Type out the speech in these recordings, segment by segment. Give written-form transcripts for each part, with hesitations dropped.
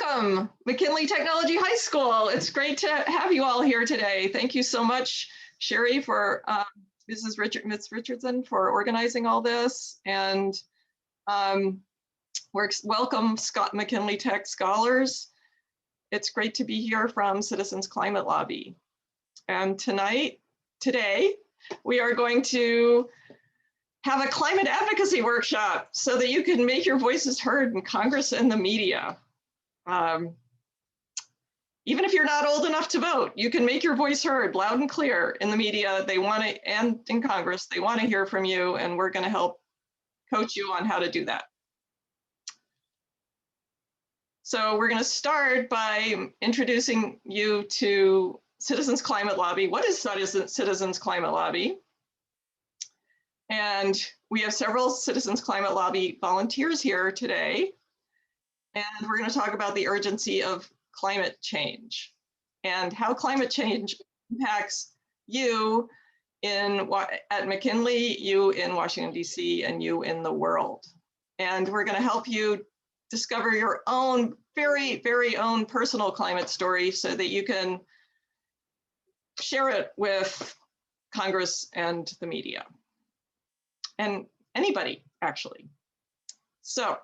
Welcome, McKinley Technology High School. It's great to have you all here today. Thank you so much, Sherry, for Ms. Richardson for organizing all this. And welcome McKinley Tech scholars. It's great to be here from Citizens Climate Lobby. And today, we are going to have a climate advocacy workshop so that you can make your voices heard in Congress and the media. Even if you're not old enough to vote, you can make your voice heard loud and clear in the media. They want to, and in Congress, they want to hear from you, and we're going to help coach you on how to do that. So we're going to start by introducing you to Citizens Climate Lobby. What is Citizens Climate Lobby? And we have several Citizens Climate Lobby volunteers here today. And we're going to talk about the urgency of climate change and how climate change impacts you at McKinley, you in Washington, D.C., and you in the world. And we're going to help you discover your own very, very own personal climate story so that you can share it with Congress and the media and anybody, actually. So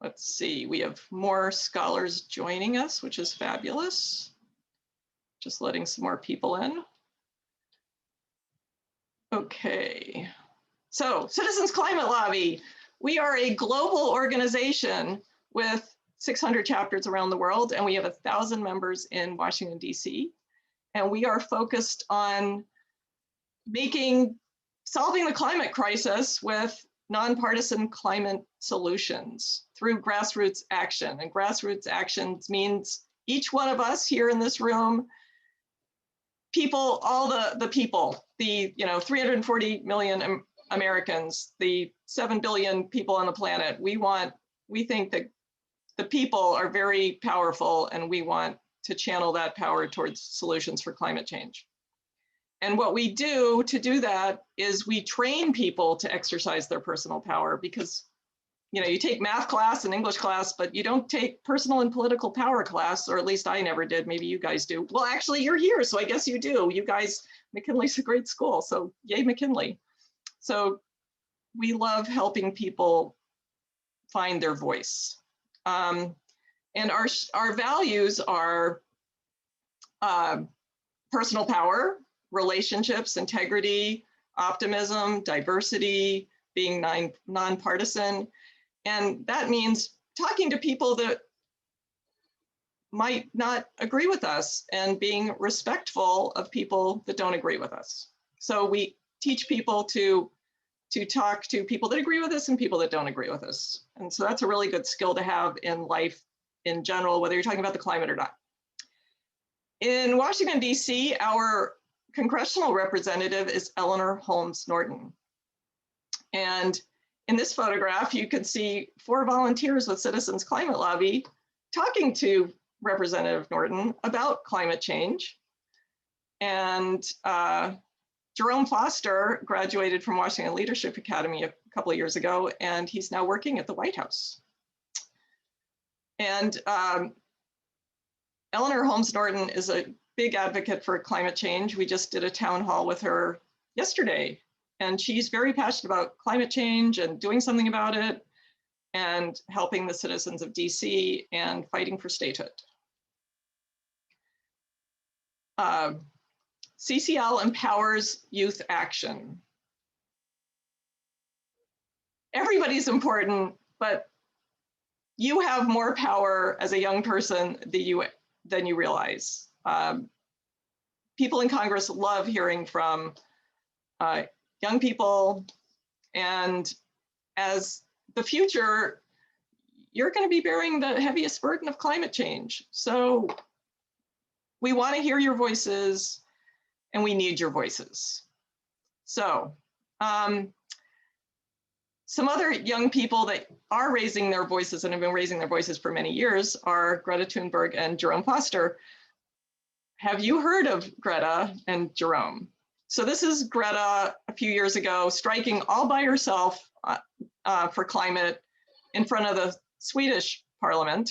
let's see, we have more scholars joining us, which is fabulous. Just letting some more people in. Okay, so Citizens Climate Lobby. We are a global organization with 600 chapters around the world, and we have 1,000 members in Washington, D.C. And we are focused on solving the climate crisis with nonpartisan climate solutions through grassroots action. And grassroots actions means each one of us here in this room, people, all the people, the 340 million Americans, the 7 billion people on the planet, we think that the people are very powerful, and we want to channel that power towards solutions for climate change. And what we do to do that is we train people to exercise their personal power, because you take math class and English class, but you don't take personal and political power class, or at least I never did. Maybe you guys do. Well, actually, you're here, so I guess you do. You guys, McKinley's a great school, so yay, McKinley. So we love helping people find their voice. And our values are personal power, relationships, integrity, optimism, diversity, being nonpartisan. And that means talking to people that might not agree with us and being respectful of people that don't agree with us. So we teach people to talk to people that agree with us and people that don't agree with us. And so that's a really good skill to have in life in general, whether you're talking about the climate or not. In Washington, D.C., our congressional representative is Eleanor Holmes Norton. And in this photograph, you can see 4 volunteers with Citizens Climate Lobby talking to Representative Norton about climate change. And Jerome Foster graduated from Washington Leadership Academy a couple of years ago, and he's now working at the White House. And Eleanor Holmes Norton is a big advocate for climate change. We just did a town hall with her yesterday, and she's very passionate about climate change and doing something about it and helping the citizens of DC and fighting for statehood. CCL empowers youth action. Everybody's important, but you have more power as a young person than you realize. People in Congress love hearing from young people, and as the future, you're going to be bearing the heaviest burden of climate change. So we want to hear your voices, and we need your voices. So some other young people that are raising their voices and have been raising their voices for many years are Greta Thunberg and Jerome Foster. Have you heard of Greta and Jerome? So this is Greta a few years ago striking all by herself for climate in front of the Swedish parliament.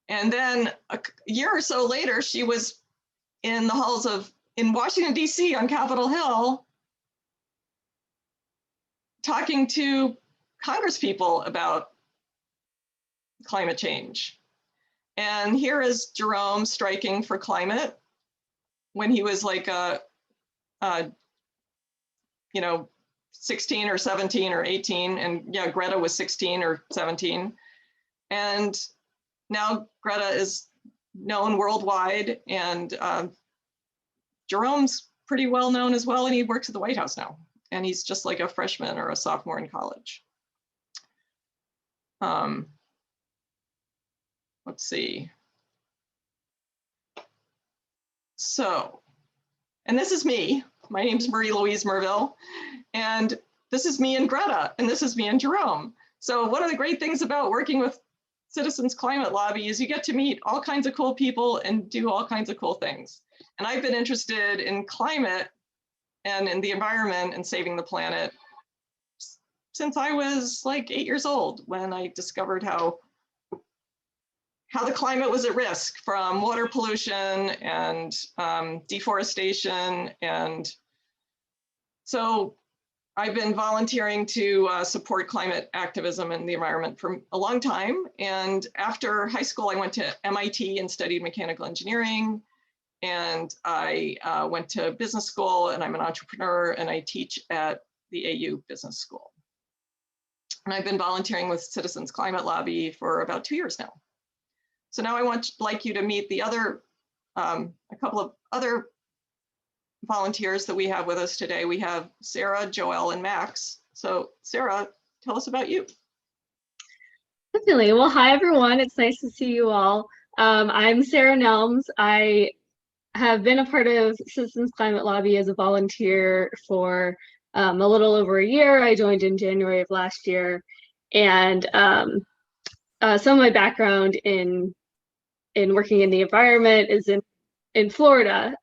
And then a year or so later, she was in the halls in Washington, D.C. on Capitol Hill, talking to Congresspeople about climate change. And here is Jerome striking for climate when he was like you know, 16 or 17 or 18, and yeah, Greta was 16 or 17. And now Greta is known worldwide, and Jerome's pretty well known as well, and he works at the White House now, and he's just like a freshman or a sophomore in college. Let's see. So, and this is me. My name's Marie-Louise Murville, and this is me and Greta, and this is me and Jerome. So one of the great things about working with Citizens Climate Lobby is you get to meet all kinds of cool people and do all kinds of cool things. And I've been interested in climate and in the environment and saving the planet since I was like 8 years old, when I discovered how the climate was at risk from water pollution and deforestation. And so I've been volunteering to support climate activism and the environment for a long time. And after high school, I went to MIT and studied mechanical engineering. And I went to business school, and I'm an entrepreneur, and I teach at the AU Business School. And I've been volunteering with Citizens Climate Lobby for about 2 years now. So now I want like you to meet the other, a couple of other volunteers that we have with us today. We have Sarah, Joelle, and Max. So Sarah, tell us about you. Definitely. Well, hi everyone. It's nice to see you all. I'm Sarah Nelms. I have been a part of Citizens Climate Lobby as a volunteer for a little over a year. I joined in January of last year, and some of my background in working in the environment is in Florida.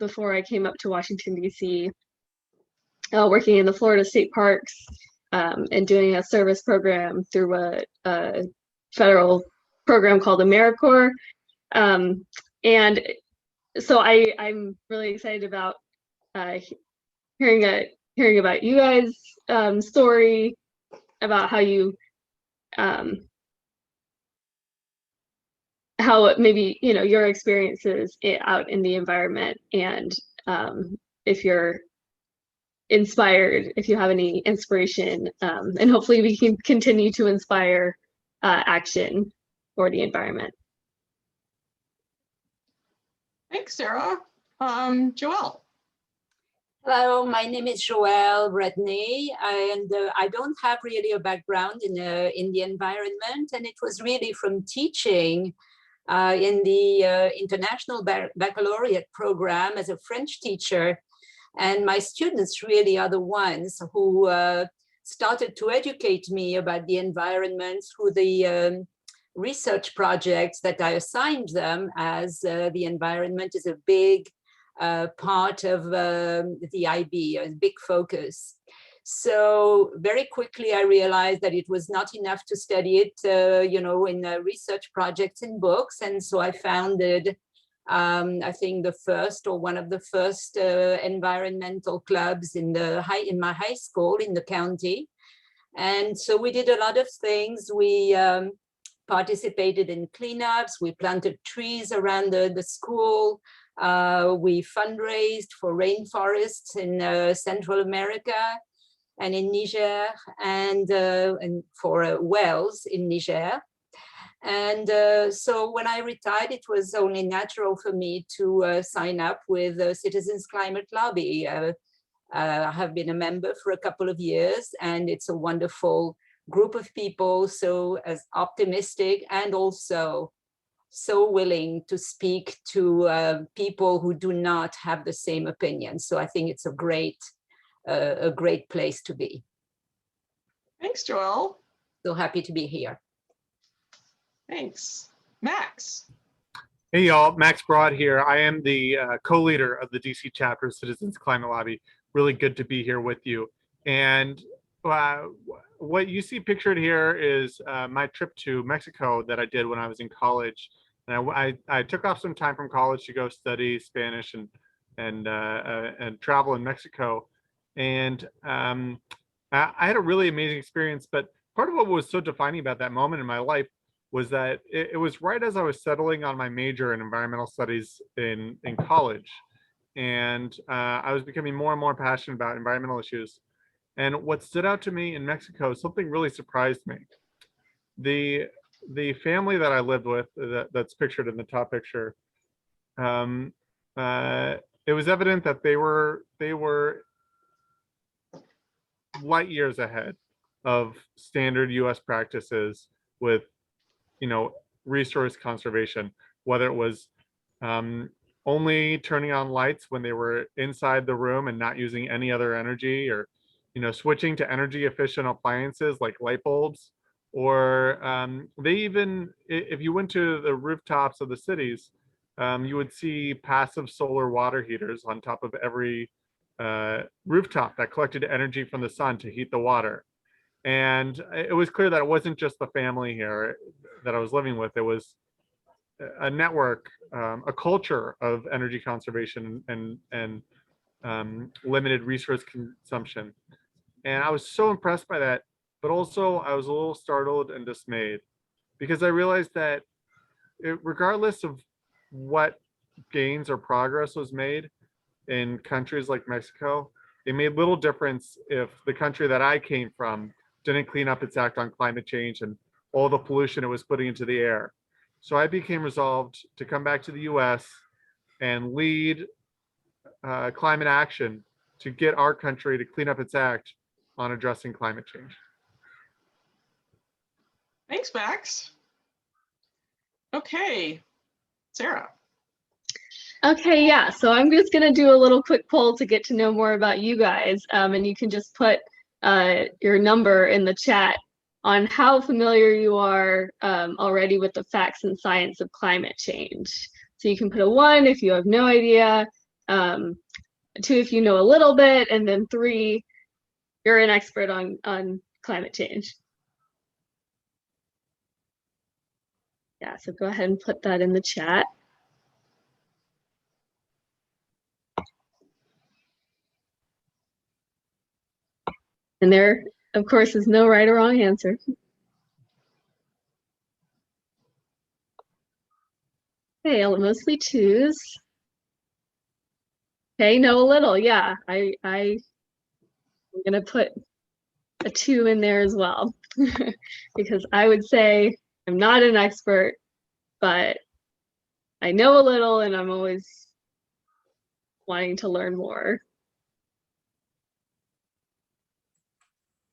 Before I came up to Washington, D.C., working in the Florida state parks and doing a service program through a federal program called AmeriCorps. And so I'm really excited about hearing about you guys' story, about how you how maybe your experiences out in the environment, and if you're inspired, if you have any inspiration, and hopefully we can continue to inspire action for the environment. Thanks, Sarah. Joelle. Hello, my name is Joelle Redney, and I don't have really a background in the environment, and it was really from teaching in the International Baccalaureate program as a French teacher. And my students really are the ones who started to educate me about the environment through the research projects that I assigned them, as the environment is a big part of the IB, a big focus. So very quickly I realized that it was not enough to study it, in research projects in books. And so I founded, I think, the first or one of the first environmental clubs in my high school in the county. And so we did a lot of things. We participated in cleanups. We planted trees around the school. We fundraised for rainforests in Central America and in Niger, and for wells in Niger. And so when I retired, it was only natural for me to sign up with Citizens Climate Lobby. I have been a member for a couple of years, and it's a wonderful group of people, so as optimistic and also so willing to speak to people who do not have the same opinion. So I think it's a great place to be. Thanks, Joelle. So happy to be here. Thanks. Max. Hey y'all, Max Broad here. I am the co-leader of the DC chapter of Citizens Climate Lobby. Really good to be here with you. And what you see pictured here is my trip to Mexico that I did when I was in college. And I took off some time from college to go study Spanish and travel in Mexico. And I had a really amazing experience. But part of what was so defining about that moment in my life was that it was right as I was settling on my major in environmental studies in college. And I was becoming more and more passionate about environmental issues. And what stood out to me in Mexico, something really surprised me. The family that I lived with, that's pictured in the top picture, it was evident that they were light years ahead of standard U.S. practices with, resource conservation, whether it was only turning on lights when they were inside the room and not using any other energy, or switching to energy efficient appliances like light bulbs, or they even, if you went to the rooftops of the cities, you would see passive solar water heaters on top of every rooftop that collected energy from the sun to heat the water. And it was clear that it wasn't just the family here that I was living with. It was a network, a culture of energy conservation and limited resource consumption. And I was so impressed by that, but also I was a little startled and dismayed, because I realized that regardless of what gains or progress was made in countries like Mexico, it made little difference if the country that I came from didn't clean up its act on climate change and all the pollution it was putting into the air. So I became resolved to come back to the US and lead climate action to get our country to clean up its act on addressing climate change. Thanks, Max. Okay, Sarah. Okay, yeah, so I'm just going to do a little quick poll to get to know more about you guys, and you can just put your number in the chat on how familiar you are already with the facts and science of climate change. So you can put a 1 if you have no idea, 2 if you know a little bit, and then 3, you're an expert on climate change. Yeah, so go ahead and put that in the chat. And there, of course, is no right or wrong answer. Okay, mostly 2s. Okay, know a little, yeah. I'm gonna put a 2 in there as well, because I would say I'm not an expert, but I know a little and I'm always wanting to learn more.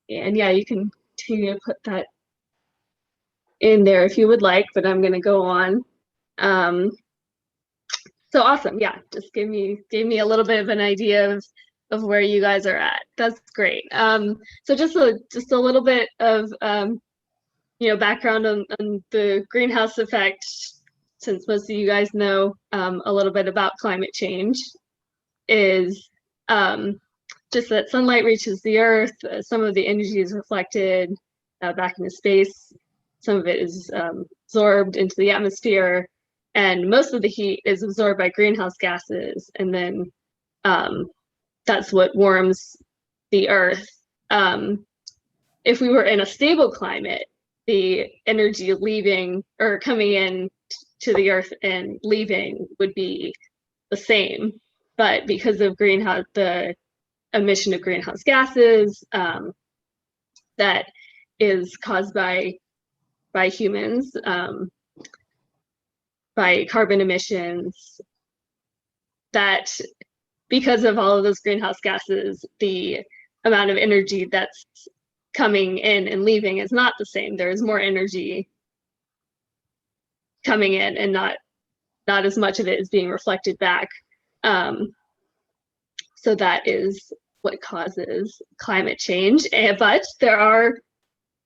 And yeah, you can continue to put that in there if you would like, but I'm gonna go on. So awesome, yeah, just gave me a little bit of an idea of where you guys are at. That's great. So just a little bit of background on the greenhouse effect, since most of you guys know a little bit about climate change, is just that sunlight reaches the earth, some of the energy is reflected back into space, some of it is absorbed into the atmosphere, and most of the heat is absorbed by greenhouse gases, and then that's what warms the earth. If we were in a stable climate, the energy leaving or coming in to the earth and leaving would be the same, but because of the emission of greenhouse gases that is caused by humans, by carbon emissions, that because of all of those greenhouse gases, the amount of energy that's coming in and leaving is not the same. There is more energy coming in and not as much of it is being reflected back. So that is what causes climate change. But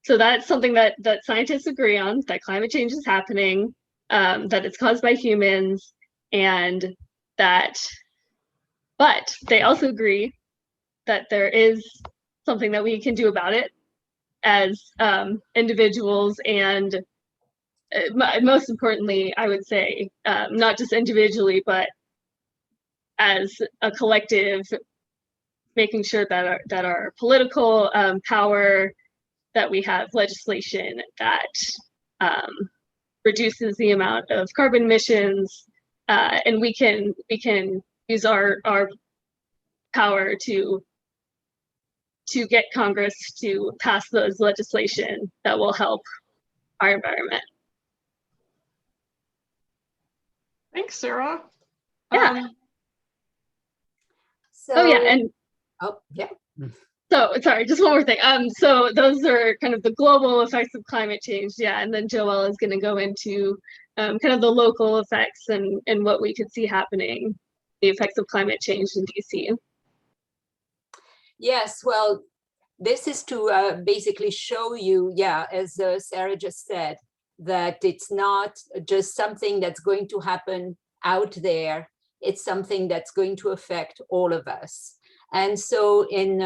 so that's something that scientists agree on, that climate change is happening, that it's caused by humans, and but they also agree that there is something that we can do about it as individuals, and most importantly, I would say, not just individually, but as a collective, making sure that our political power, that we have legislation that reduces the amount of carbon emissions, and we can use our power to get Congress to pass those legislation that will help our environment. Thanks, Sarah. Yeah. So, Oh yeah, and yeah. so sorry, just one more thing. So those are kind of the global effects of climate change. Yeah, and then Joelle is going to go into kind of the local effects and what we could see happening, the effects of climate change in DC. Yes, well, this is to basically show you, yeah, as Sarah just said, that it's not just something that's going to happen out there. It's something that's going to affect all of us. And so in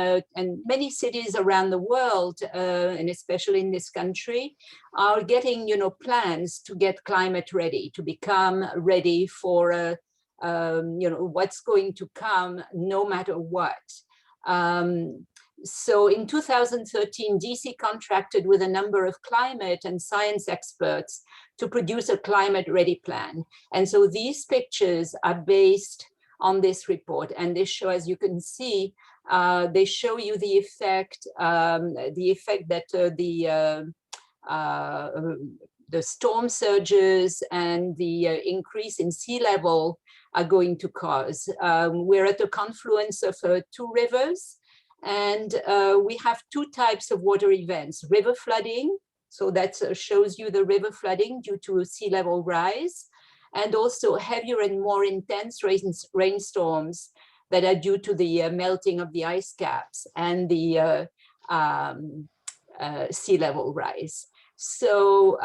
many cities around the world, and especially in this country, are getting, plans to get climate ready, to become ready for, what's going to come no matter what. So in 2013, DC contracted with a number of climate and science experts to produce a climate ready plan. And so these pictures are based on this report, and they show, as you can see, they show you the effect that the storm surges and the increase in sea level are going to cause. We're at the confluence of two rivers, and we have two types of water events: river flooding, so that shows you the river flooding due to sea level rise, and also heavier and more intense rainstorms that are due to the melting of the ice caps and the sea level rise. So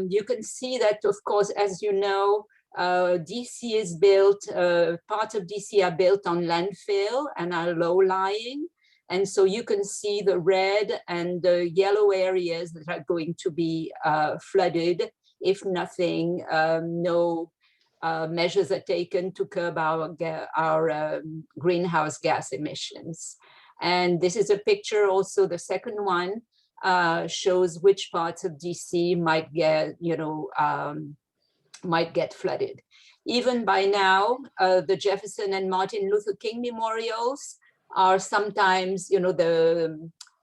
you can see that, of course, as you know, DC is built, parts of DC are built on landfill and are low-lying. And so you can see the red and the yellow areas that are going to be flooded if nothing, no measures are taken to curb our greenhouse gas emissions. And this is a picture also, the second one shows which parts of DC might get flooded. Even by now, the Jefferson and Martin Luther King memorials are sometimes,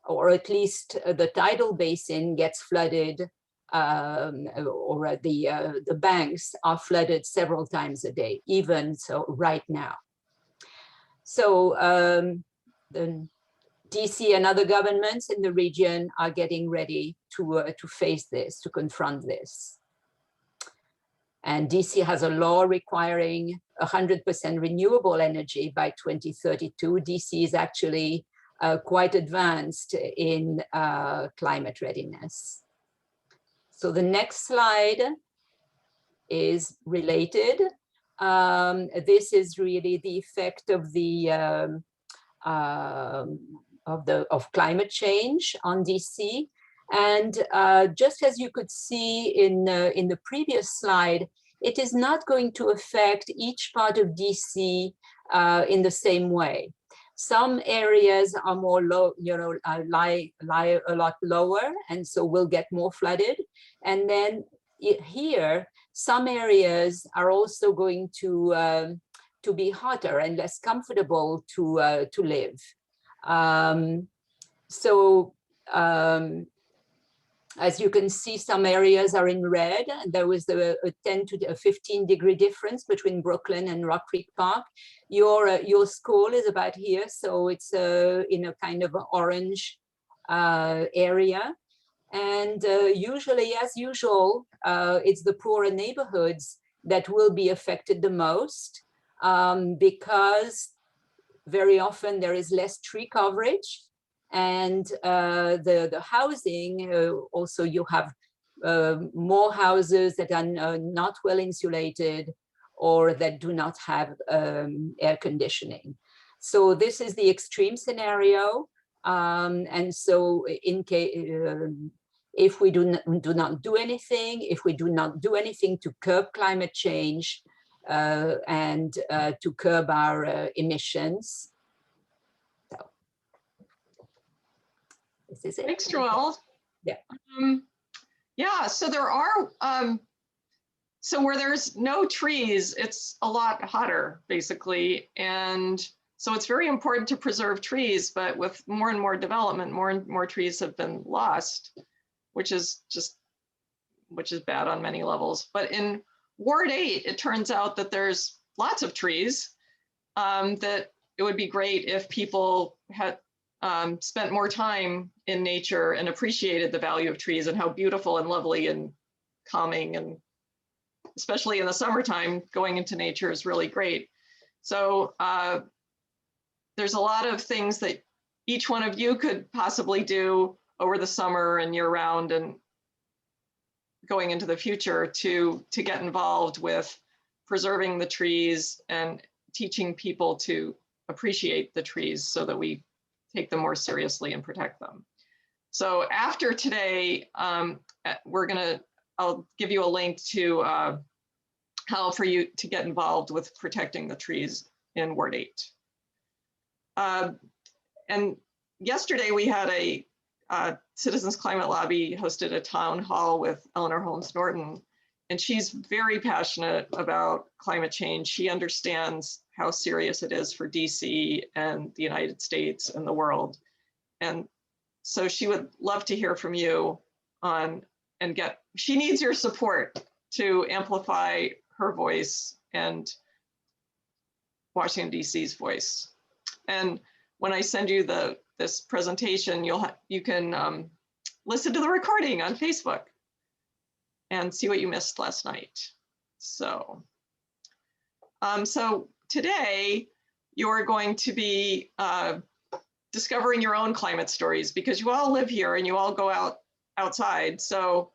or at least the tidal basin gets flooded, or the banks are flooded several times a day, even so right now. So the DC and other governments in the region are getting ready to face this, to confront this. And DC has a law requiring 100% renewable energy by 2032. DC is actually quite advanced in climate readiness. So the next slide is related. This is really the effect of climate change on DC. And just as you could see in the previous slide, it is not going to affect each part of DC in the same way. Some areas are more low, lie a lot lower, and so will get more flooded. And then here, some areas are also going to be hotter and less comfortable to live. As you can see, some areas are in red. There was a 10 to 15 degree difference between Brooklyn and Rock Creek Park. Your school is about here, so it's in a kind of orange area. And usually, as usual, it's the poorer neighborhoods that will be affected the most, because very often there is less tree coverage. And the housing, also you have more houses that are not well insulated or that do not have air conditioning. So this is the extreme scenario. And so in case, if we do not do anything, if we do not do anything to curb climate change and to curb our emissions. So this is it. Thanks, Joelle. Yeah. Yeah, so there are, so where there's no trees, it's a lot hotter, basically. And so it's very important to preserve trees, but with more and more development, more and more trees have been lost, which is bad on many levels. But in Ward 8, it turns out that there's lots of trees, that it would be great if people had spent more time in nature and appreciated the value of trees and how beautiful and lovely and calming, and especially in the summertime, going into nature is really great. So there's a lot of things that each one of you could possibly do over the summer and year round and going into the future to get involved with preserving the trees and teaching people to appreciate the trees so that we take them more seriously and protect them. So after today, I'll give you a link to how for you to get involved with protecting the trees in Ward 8. And yesterday we had a Citizens Climate Lobby hosted a town hall with Eleanor Holmes Norton, and she's very passionate about climate change. She understands how serious it is for DC and the United States and the world. And so she would love to hear from you she needs your support to amplify her voice and Washington DC's voice. And when I send you this presentation, you can listen to the recording on Facebook and see what you missed last night. So, so today you're going to be discovering your own climate stories, because you all live here and you all go outside. So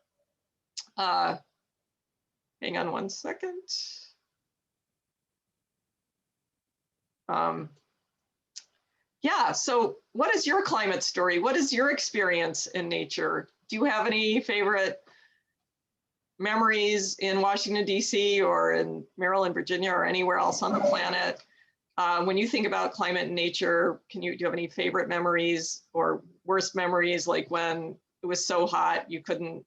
hang on one second. Yeah, so what is your climate story? What is your experience in nature? Do you have any favorite memories in Washington, DC, or in Maryland, Virginia, or anywhere else on the planet? When you think about climate and nature, do you have any favorite memories or worst memories, like when it was so hot you couldn't,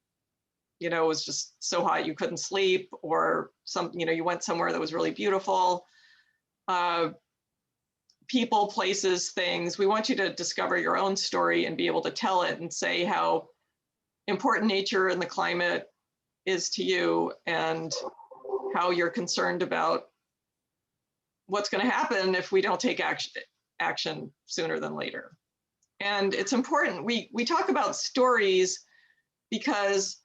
it was just so hot you couldn't sleep, or you went somewhere that was really beautiful? People, places, things. We want you to discover your own story and be able to tell it and say how important nature and the climate is to you, and how you're concerned about what's going to happen if we don't take action sooner than later. And it's important, we talk about stories because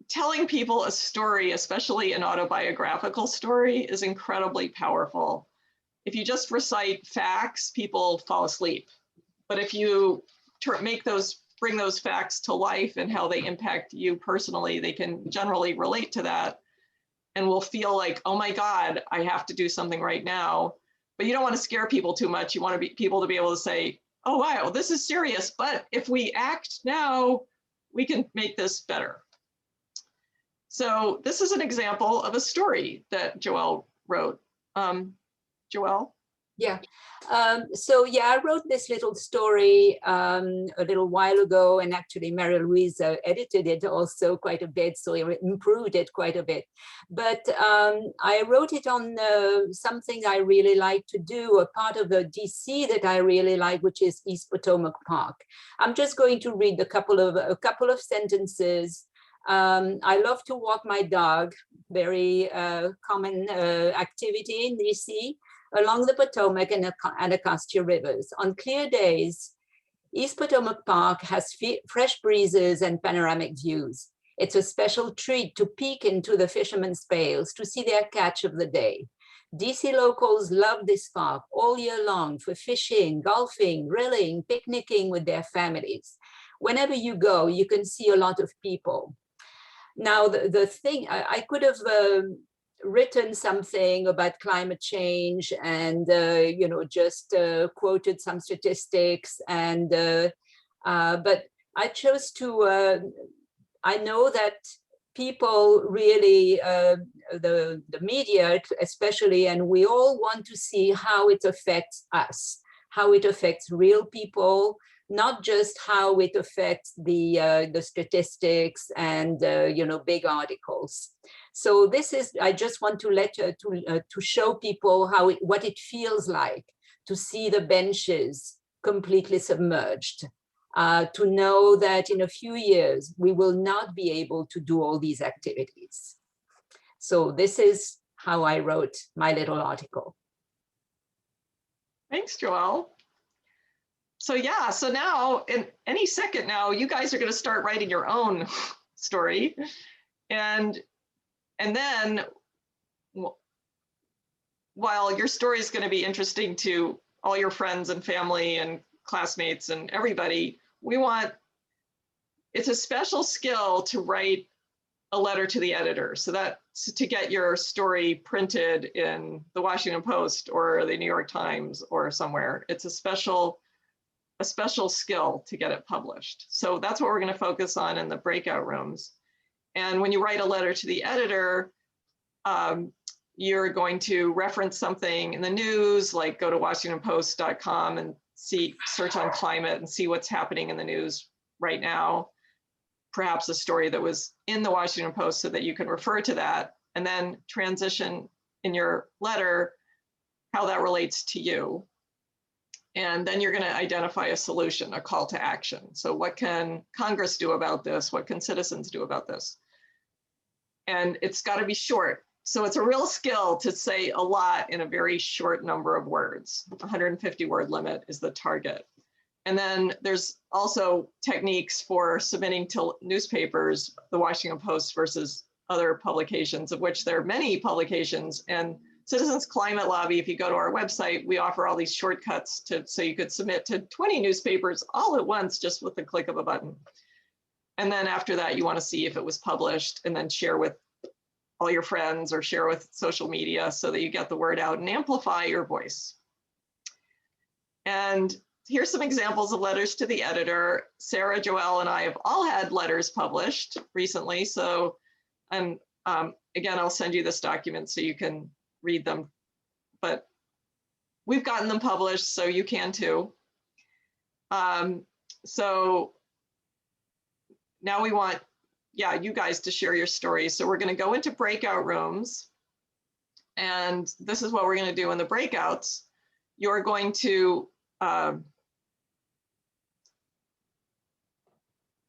telling people a story, especially an autobiographical story, is incredibly powerful. If you just recite facts, people fall asleep. But if you bring those facts to life and how they impact you personally, they can generally relate to that and will feel like, oh my God, I have to do something right now. But you don't want to scare people too much. You want people to be able to say, oh wow, this is serious, but if we act now, we can make this better. So this is an example of a story that Joelle wrote. Joelle? Yeah. So yeah, I wrote this little story a little while ago, and actually Marie-Louise edited it also quite a bit, so it improved it quite a bit. But I wrote it on something I really like to do, a part of the DC that I really like, which is East Potomac Park. I'm just going to read a couple of sentences. I love to walk my dog, very common activity in DC, along the Potomac and Anacostia rivers. On clear days, East Potomac Park has fresh breezes and panoramic views. It's a special treat to peek into the fishermen's pails to see their catch of the day. DC locals love this park all year long for fishing, golfing, grilling, picnicking with their families. Whenever you go, you can see a lot of people. Now, the thing, I could have written something about climate change and just quoted some statistics, and but I chose to. I know that people really, the media especially, and we all want to see how it affects us, how it affects real people, not just how it affects the statistics and big articles. So this is, I just want to to show people how what it feels like to see the benches completely submerged. To know that in a few years, we will not be able to do all these activities. So this is how I wrote my little article. Thanks, Joelle. So yeah, so now in any second now, you guys are going to start writing your own story. And then while your story is going to be interesting to all your friends and family and classmates and everybody, it's a special skill to write a letter to the editor. So that's to get your story printed in the Washington Post or the New York Times or somewhere. It's a special skill to get it published. So that's what we're going to focus on in the breakout rooms. And when you write a letter to the editor, you're going to reference something in the news, like go to WashingtonPost.com and search on climate and see what's happening in the news right now. Perhaps a story that was in the Washington Post so that you can refer to that, and then transition in your letter how that relates to you. And then you're going to identify a solution, a call to action. So what can Congress do about this? What can citizens do about this? And it's got to be short. So it's a real skill to say a lot in a very short number of words. 150 word limit is the target. And then there's also techniques for submitting to newspapers, the Washington Post versus other publications, of which there are many publications. And Citizens Climate Lobby, if you go to our website, we offer all these shortcuts so you could submit to 20 newspapers all at once, just with the click of a button. And then after that, you want to see if it was published and then share with all your friends or share with social media so that you get the word out and amplify your voice. And here's some examples of letters to the editor. Sarah, Joelle, and I have all had letters published recently. So, and again, I'll send you this document so you can read them, but we've gotten them published, so you can too. So now we want, you guys to share your stories. So we're going to go into breakout rooms, and this is what we're going to do in the breakouts. You're going to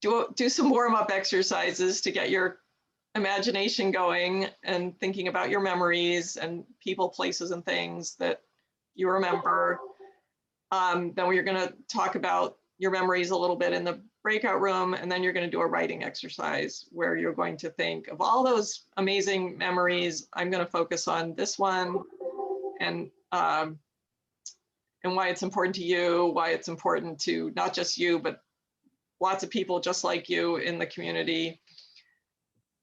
do some warm-up exercises to get your imagination going and thinking about your memories and people, places, and things that you remember. Then we're going to talk about your memories a little bit in the breakout room, and then you're going to do a writing exercise where you're going to think of all those amazing memories. I'm going to focus on this one and why it's important to you, why it's important to not just you, but lots of people just like you in the community,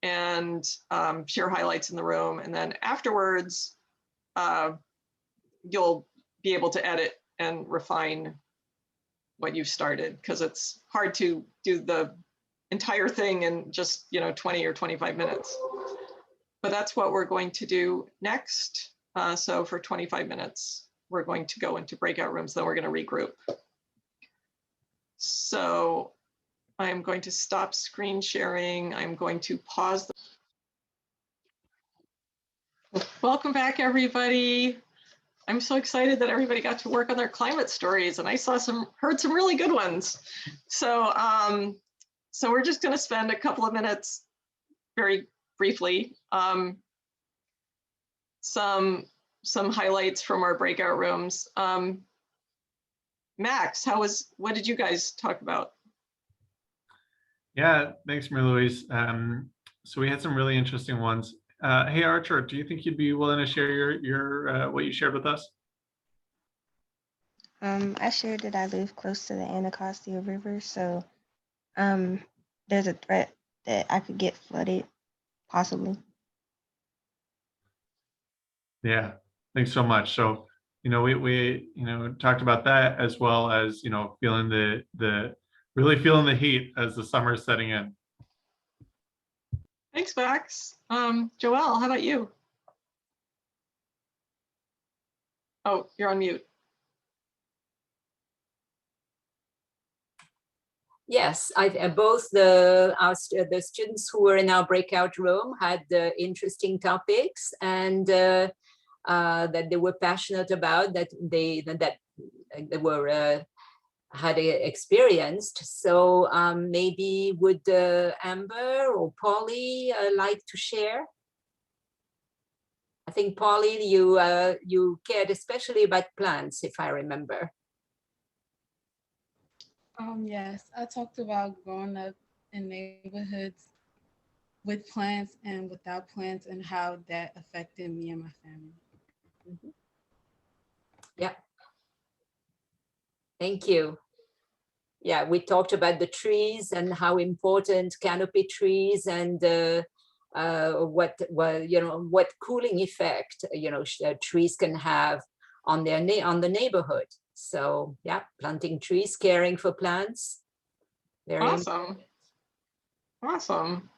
and share highlights in the room. And then afterwards, you'll be able to edit and refine what you've started, because it's hard to do the entire thing in just 20 or 25 minutes. But that's what we're going to do next. So for 25 minutes, we're going to go into breakout rooms, then we're going to regroup. So I'm going to stop screen sharing. I'm going to pause. Welcome back, everybody. I'm so excited that everybody got to work on their climate stories, and I heard some really good ones. So, so we're just going to spend a couple of minutes, very briefly, some highlights from our breakout rooms. Max, what did you guys talk about? Yeah, thanks, Marie-Louise. So we had some really interesting ones. Hey, Archer, do you think you'd be willing to share your what you shared with us? I shared that I live close to the Anacostia River, so there's a threat that I could get flooded, possibly. Yeah, thanks so much. So, we talked about that as well as, feeling really feeling the heat as the summer is setting in. Thanks, Max. Joelle, how about you? Oh, you're on mute. Yes, both the students who were in our breakout room had interesting topics and that they were passionate about, that they were had experienced. So maybe would Amber or Polly like to share? I think Polly, you cared especially about plants, if I remember. Yes, I talked about growing up in neighborhoods with plants and without plants and how that affected me and my family. Mm-hmm. Yeah. Thank you. Yeah, we talked about the trees and how important canopy trees and what cooling effect trees can have on the neighborhood. So yeah, planting trees, caring for plants. Very awesome. Awesome.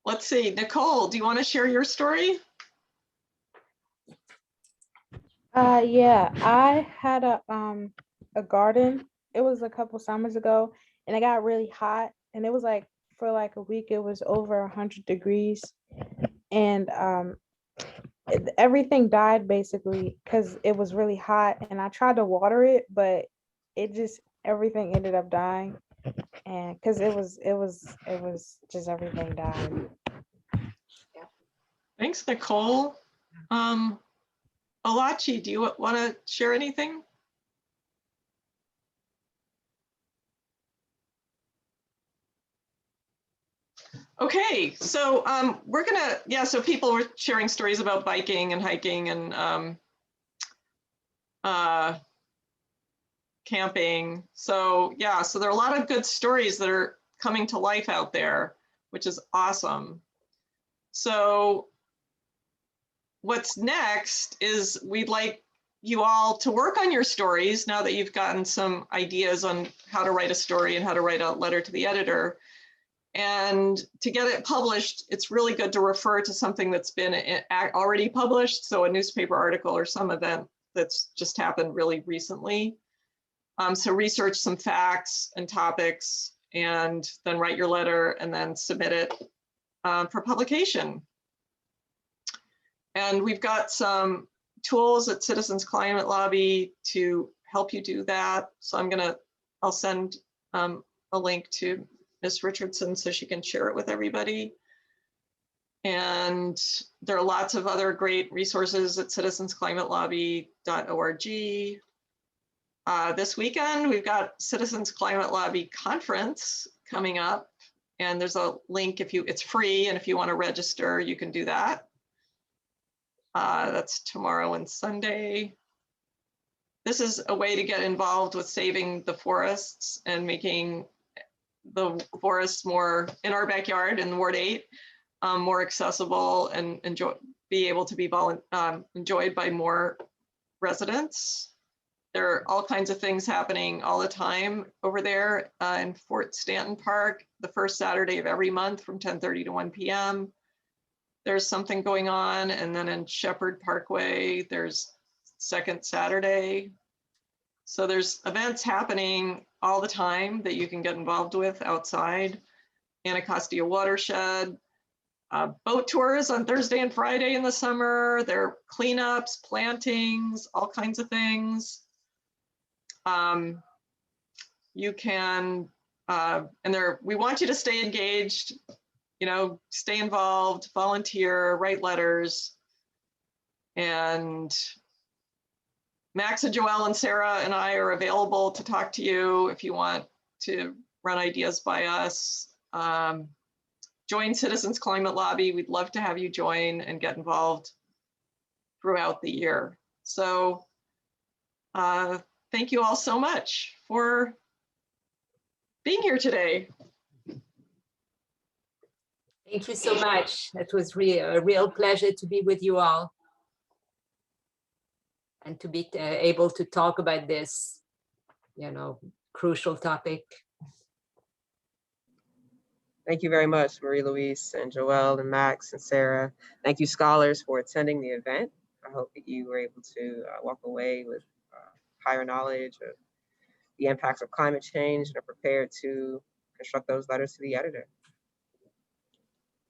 Let's see, Nicole, do you want to share your story? Yeah, I had a garden. It was a couple summers ago, and it got really hot, and it was like for like a week it was over 100 degrees, and everything died basically because it was really hot, and I tried to water it, but everything ended up dying, and because it was just everything died. Thanks, Nicole. Alachi, do you want to share anything? Okay, so so people were sharing stories about biking and hiking and camping. So yeah, so there are a lot of good stories that are coming to life out there, which is awesome. So what's next is we'd like you all to work on your stories now that you've gotten some ideas on how to write a story and how to write a letter to the editor. And to get it published, it's really good to refer to something that's been already published. So a newspaper article or some event that's just happened really recently. So research some facts and topics and then write your letter and then submit it for publication. And we've got some tools at Citizens Climate Lobby to help you do that. So I'll send a link to Ms. Richardson so she can share it with everybody. And there are lots of other great resources at citizensclimatelobby.org. This weekend, we've got Citizens Climate Lobby Conference coming up. And there's a link it's free. And if you want to register, you can do that. That's tomorrow and Sunday. This is a way to get involved with saving the forests and making the forests more in our backyard in Ward 8, more accessible and be able to be enjoyed by more residents. There are all kinds of things happening all the time over there in Fort Stanton Park, the first Saturday of every month from 10:30 to 1 p.m. There's something going on, and then in Shepherd Parkway, there's second Saturday. So there's events happening all the time that you can get involved with outside. Anacostia Watershed, boat tours on Thursday and Friday in the summer. There are cleanups, plantings, all kinds of things. You can, we want you to stay engaged, stay involved, volunteer, write letters. And Max and Joelle and Sarah and I are available to talk to you if you want to run ideas by us. Join Citizens Climate Lobby. We'd love to have you join and get involved throughout the year. So thank you all so much for being here today. Thank you so much. It was a real pleasure to be with you all and to be able to talk about this, crucial topic. Thank you very much, Marie-Louise and Joelle and Max and Sarah. Thank you, scholars, for attending the event. I hope that you were able to walk away with higher knowledge of the impacts of climate change and are prepared to construct those letters to the editor.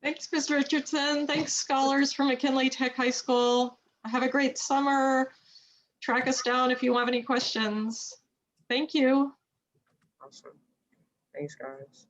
Thanks, Ms. Richardson. Thanks, scholars from McKinley Tech High School. Have a great summer. Track us down if you have any questions. Thank you. Awesome. Thanks, guys.